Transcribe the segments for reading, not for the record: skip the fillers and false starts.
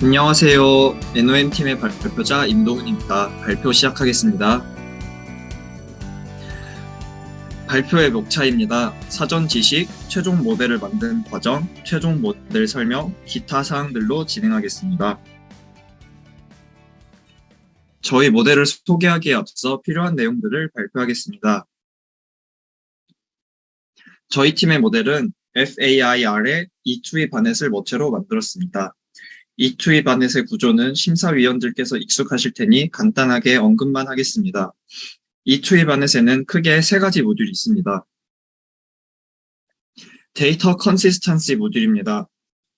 안녕하세요. NOM팀의 발표자 임도훈입니다. 발표 시작하겠습니다. 발표의 목차입니다. 사전 지식, 최종 모델을 만든 과정, 최종 모델 설명, 기타 사항들로 진행하겠습니다. 저희 모델을 소개하기에 앞서 필요한 내용들을 발표하겠습니다. 저희 팀의 모델은 FAIR의 E2E 바넷을 모체로 만들었습니다. E2E 바넷의 구조는 심사위원들께서 익숙하실 테니 간단하게 언급만 하겠습니다. E2E 바넷에는 크게 세 가지 모듈이 있습니다. 데이터 컨시스턴시 모듈입니다.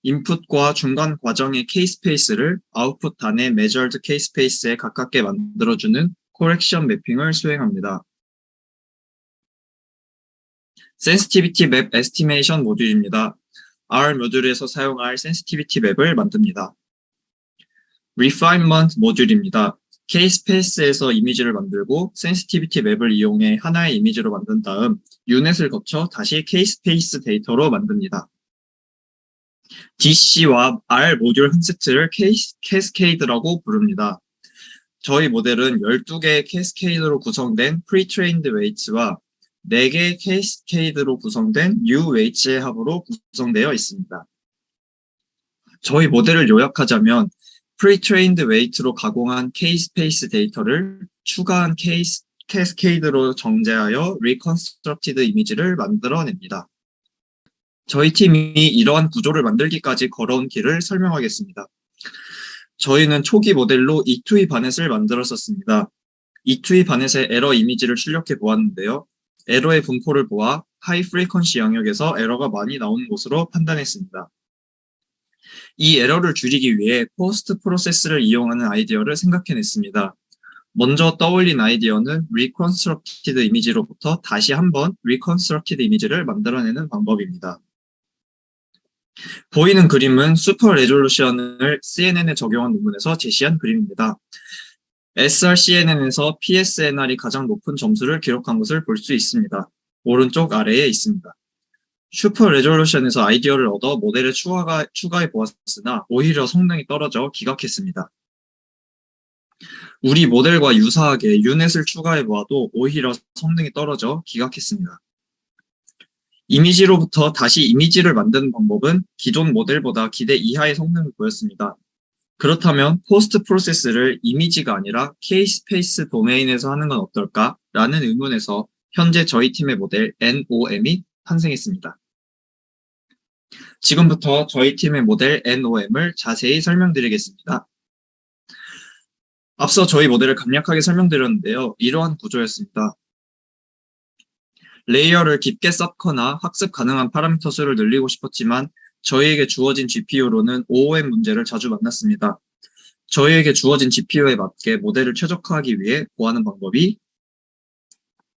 인풋과 중간 과정의 케이스페이스를 아웃풋 단의 메저드 케이스페이스에 가깝게 만들어주는 코렉션 매핑을 수행합니다. 센시티비티 맵 에스티메이션 모듈입니다. R 모듈에서 사용할 센시티비티 맵을 만듭니다. Refinement 모듈입니다. K-스페이스에서 이미지를 만들고 센시티비티 맵을 이용해 하나의 이미지로 만든 다음 유넷을 거쳐 다시 K-스페이스 데이터로 만듭니다. DC와 R 모듈 한 세트를 캐스케이드라고 부릅니다. 저희 모델은 12개의 캐스케이드로 구성된 Pre-trained Weights와 4개의 캐스케이드로 구성된 New Weights의 합으로 구성되어 있습니다. 저희 모델을 요약하자면 Pre-trained Weight로 가공한 K-스페이스 데이터를 추가한 캐스케이드로 정제하여 Reconstructed 이미지를 만들어냅니다. 저희 팀이 이러한 구조를 만들기까지 걸어온 길을 설명하겠습니다. 저희는 초기 모델로 E2E 바넷을 만들었었습니다. E2E 바넷의 에러 이미지를 출력해 보았는데요. 에러의 분포를 보아 하이 프리퀀시 영역에서 에러가 많이 나오는 곳으로 판단했습니다. 이 에러를 줄이기 위해 포스트 프로세스를 이용하는 아이디어를 생각해냈습니다. 먼저 떠올린 아이디어는 Reconstructed 이미지로부터 다시 한번 Reconstructed 이미지를 만들어내는 방법입니다. 보이는 그림은 슈퍼 레졸루션을 CNN에 적용한 논문에서 제시한 그림입니다. SRCNN에서 PSNR이 가장 높은 점수를 기록한 것을 볼 수 있습니다. 오른쪽 아래에 있습니다. 슈퍼 레졸루션에서 아이디어를 얻어 모델에 추가해 보았으나 오히려 성능이 떨어져 기각했습니다. 우리 모델과 유사하게 유넷을 추가해 보아도 오히려 성능이 떨어져 기각했습니다. 이미지로부터 다시 이미지를 만드는 방법은 기존 모델보다 기대 이하의 성능을 보였습니다. 그렇다면 포스트 프로세스를 이미지가 아니라 K-스페이스 도메인에서 하는 건 어떨까? 라는 의문에서 현재 저희 팀의 모델 NOM이 탄생했습니다. 지금부터 저희 팀의 모델 NOM을 자세히 설명드리겠습니다. 앞서 저희 모델을 간략하게 설명드렸는데요. 이러한 구조였습니다. 레이어를 깊게 쌓거나 학습 가능한 파라미터 수를 늘리고 싶었지만 저희에게 주어진 GPU로는 OOM 문제를 자주 만났습니다. 저희에게 주어진 GPU에 맞게 모델을 최적화하기 위해 구하는 방법이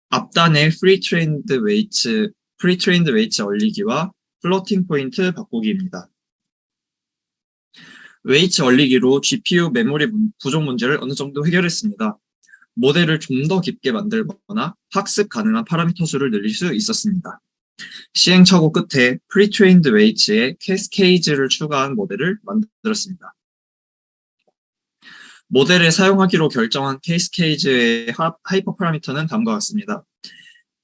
앞단의 Pre-trained Weights 얼리기와 플로팅 포인트 바꾸기입니다. 웨이츠 얼리기로 GPU 메모리 부족 문제를 어느 정도 해결했습니다. 모델을 좀 더 깊게 만들거나 학습 가능한 파라미터 수를 늘릴 수 있었습니다. 시행착오 끝에 Pre-trained Weights에 캐스케이드를 추가한 모델을 만들었습니다. 모델에 사용하기로 결정한 캐스케이드의 하이퍼 파라미터는 다음과 같습니다.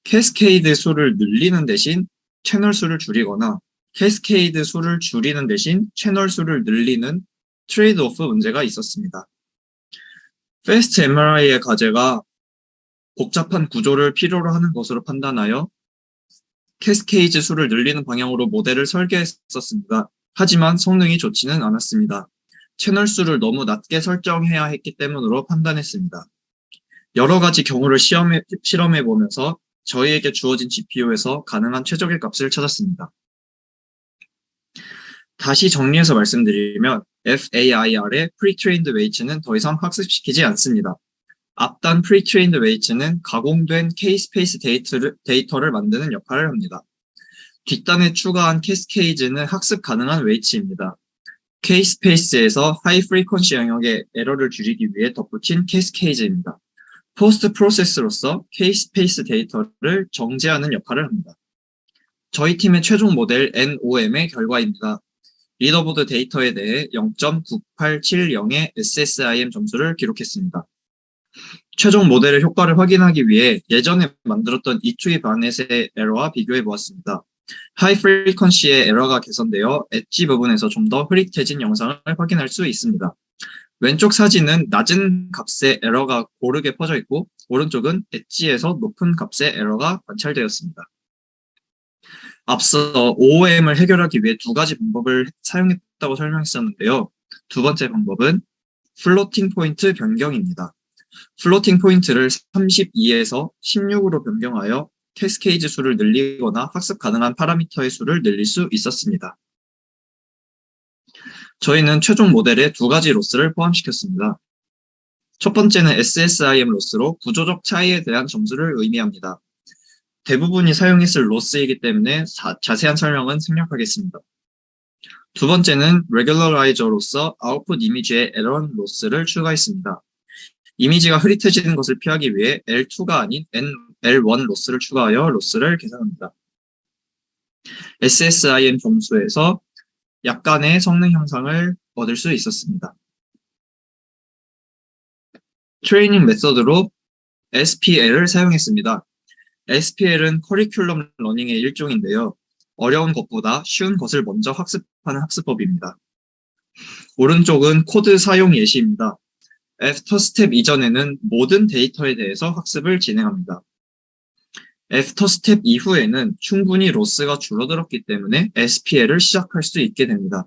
캐스케이드 수를 늘리는 대신 채널 수를 줄이거나 캐스케이드 수를 줄이는 대신 채널 수를 늘리는 트레이드 오프 문제가 있었습니다. Fast MRI의 과제가 복잡한 구조를 필요로 하는 것으로 판단하여 캐스케이드 수를 늘리는 방향으로 모델을 설계했었습니다. 하지만 성능이 좋지는 않았습니다. 채널 수를 너무 낮게 설정해야 했기 때문으로 판단했습니다. 여러 가지 경우를 실험해보면서 저희에게 주어진 GPU에서 가능한 최적의 값을 찾았습니다. 다시 정리해서 말씀드리면 FAIR의 Pre-trained Weights는 더 이상 학습시키지 않습니다. 앞단 Pre-trained Weights는 가공된 K-스페이스 데이터를 만드는 역할을 합니다. 뒷단에 추가한 캐스케이드는 학습 가능한 웨이츠입니다. K-스페이스에서 하이 프리퀀시 영역의 에러를 줄이기 위해 덧붙인 캐스케이드입니다. 포스트 프로세스로서 K-스페이스 데이터를 정제하는 역할을 합니다. 저희 팀의 최종 모델 NOM의 결과입니다. 리더보드 데이터에 대해 0.9870의 SSIM 점수를 기록했습니다. 최종 모델의 효과를 확인하기 위해 예전에 만들었던 E2 바넷의 에러와 비교해 보았습니다. 하이 프리퀀시의 에러가 개선되어 엣지 부분에서 좀 더 흐릿해진 영상을 확인할 수 있습니다. 왼쪽 사진은 낮은 값의 에러가 고르게 퍼져 있고 오른쪽은 엣지에서 높은 값의 에러가 관찰되었습니다. 앞서 OOM을 해결하기 위해 두 가지 방법을 사용했다고 설명했었는데요. 두 번째 방법은 플로팅 포인트 변경입니다. 플로팅 포인트를 32에서 16으로 변경하여 캐스케이드 수를 늘리거나 학습 가능한 파라미터의 수를 늘릴 수 있었습니다. 저희는 최종 모델에 두 가지 로스를 포함시켰습니다. 첫 번째는 SSIM 로스로 구조적 차이에 대한 점수를 의미합니다. 대부분이 사용했을 로스이기 때문에 자세한 설명은 생략하겠습니다. 두 번째는 레귤러라이저로서 아웃풋 이미지의 에러 로스를 추가했습니다. 이미지가 흐릿해지는 것을 피하기 위해 L2가 아닌 L1 로스를 추가하여 로스를 계산합니다. SSIM 점수에서 약간의 성능 향상을 얻을 수 있었습니다. 트레이닝 메서드로 SPL을 사용했습니다. SPL은 커리큘럼 러닝의 일종인데요. 어려운 것보다 쉬운 것을 먼저 학습하는 학습법입니다. 오른쪽은 코드 사용 예시입니다. 애프터 스텝 이전에는 모든 데이터에 대해서 학습을 진행합니다. 애프터 스텝 이후에는 충분히 로스가 줄어들었기 때문에 SPL을 시작할 수 있게 됩니다.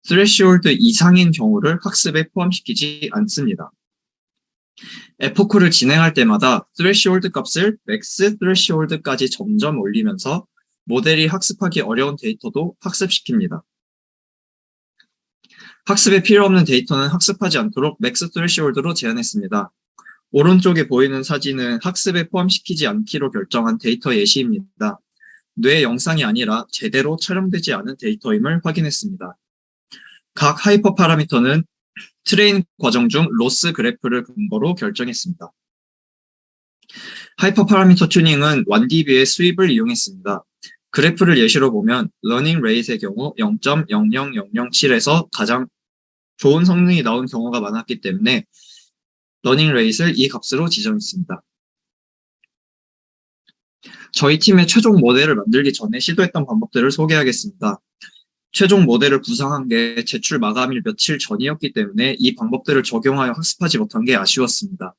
스레시홀드 이상인 경우를 학습에 포함시키지 않습니다. 에포크를 진행할 때마다 스레시홀드 값을 맥스 스레시홀드까지 점점 올리면서 모델이 학습하기 어려운 데이터도 학습시킵니다. 학습에 필요 없는 데이터는 학습하지 않도록 맥스 스레시홀드로 제한했습니다. 오른쪽에 보이는 사진은 학습에 포함시키지 않기로 결정한 데이터 예시입니다. 뇌 영상이 아니라 제대로 촬영되지 않은 데이터임을 확인했습니다. 각 하이퍼 파라미터는 트레인 과정 중 로스 그래프를 근거로 결정했습니다. 하이퍼 파라미터 튜닝은 1dB의 스윕을 이용했습니다. 그래프를 예시로 보면 러닝 레이트의 경우 0.00007에서 가장 좋은 성능이 나온 경우가 많았기 때문에 러닝 레이트를 이 값으로 지정했습니다. 저희 팀의 최종 모델을 만들기 전에 시도했던 방법들을 소개하겠습니다. 최종 모델을 구상한 게 제출 마감일 며칠 전이었기 때문에 이 방법들을 적용하여 학습하지 못한 게 아쉬웠습니다.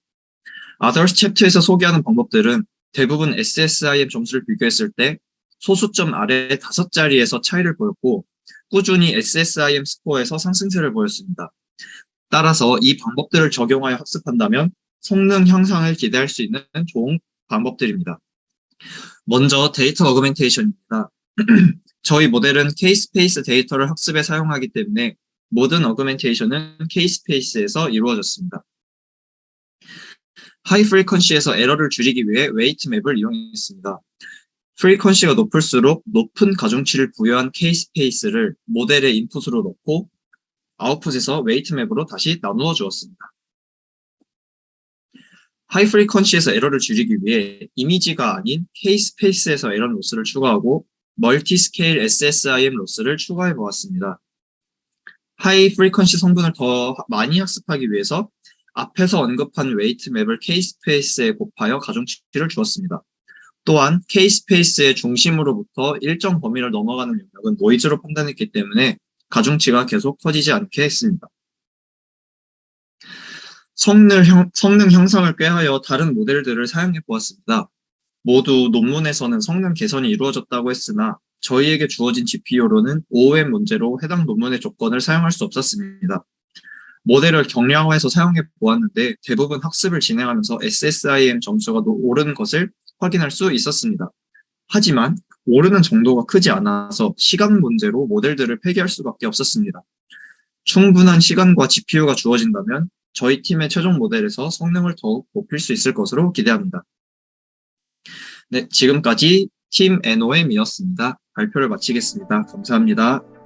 Others 챕터에서 소개하는 방법들은 대부분 SSIM 점수를 비교했을 때 소수점 아래 5자리에서 차이를 보였고 꾸준히 SSIM 스코어에서 상승세를 보였습니다. 따라서 이 방법들을 적용하여 학습한다면 성능 향상을 기대할 수 있는 좋은 방법들입니다. 먼저 데이터 어그멘테이션입니다. 저희 모델은 K-스페이스 데이터를 학습에 사용하기 때문에 모든 어그멘테이션은 K-스페이스에서 이루어졌습니다. 하이 프리퀀시에서 에러를 줄이기 위해 웨이트 맵을 이용했습니다. 프리퀀시가 높을수록 높은 가중치를 부여한 K-스페이스를 모델의 인풋으로 넣고 아웃풋에서 웨이트 맵으로 다시 나누어 주었습니다. 하이 프리퀀시에서 에러를 줄이기 위해 이미지가 아닌 K-스페이스에서 에러 로스를 추가하고 멀티 스케일 SSIM 로스를 추가해 보았습니다. 하이 프리퀀시 성분을 더 많이 학습하기 위해서 앞에서 언급한 웨이트 맵을 K-스페이스에 곱하여 가중치를 주었습니다. 또한 K-스페이스의 중심으로부터 일정 범위를 넘어가는 영역은 노이즈로 판단했기 때문에 가중치가 계속 커지지 않게 했습니다. 성능 향상을 꾀하여 다른 모델들을 사용해 보았습니다. 모두 논문에서는 성능 개선이 이루어졌다고 했으나 저희에게 주어진 GPU로는 OOM 문제로 해당 논문의 조건을 사용할 수 없었습니다. 모델을 경량화해서 사용해 보았는데 대부분 학습을 진행하면서 SSIM 점수가 오르는 것을 확인할 수 있었습니다. 하지만 오르는 정도가 크지 않아서 시간 문제로 모델들을 폐기할 수밖에 없었습니다. 충분한 시간과 GPU가 주어진다면 저희 팀의 최종 모델에서 성능을 더욱 높일 수 있을 것으로 기대합니다. 네, 지금까지 팀 NOM이었습니다. 발표를 마치겠습니다. 감사합니다.